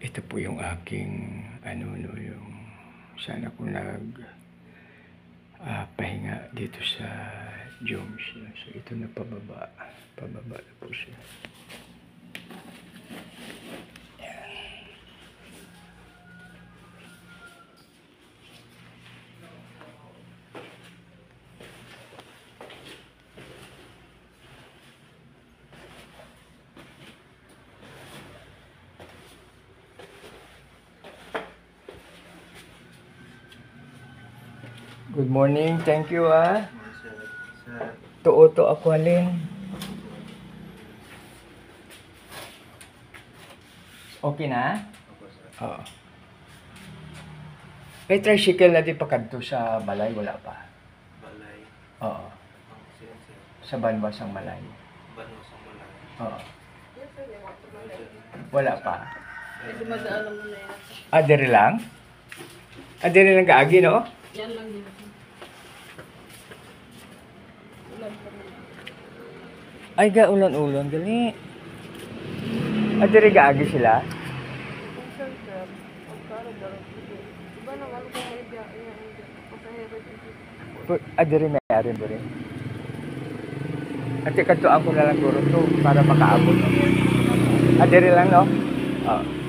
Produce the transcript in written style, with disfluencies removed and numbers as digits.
Ito po yung aking yung sana ko pahinga dito sa Jones. So ito na pababa na po siya. Good morning, thank you Tuoto Aqualin. Okay na? Oo. May tricycle na di pa kadto sa balay, wala pa? Balay? Oo. Sa Banwasang Malay? Banwasang Malay? Oo. Wala pa? Dumadaan mo na yan. Diri lang? Diri lang kaagi, no? Yan lang din. Ay, ulan-ulan, gali. Diri kaagi sila? Iba naman kung may pasahero dito. Diri may arin diri. At ikatuan ko na lang guro to para makaabot. Diri lang, no? Oo.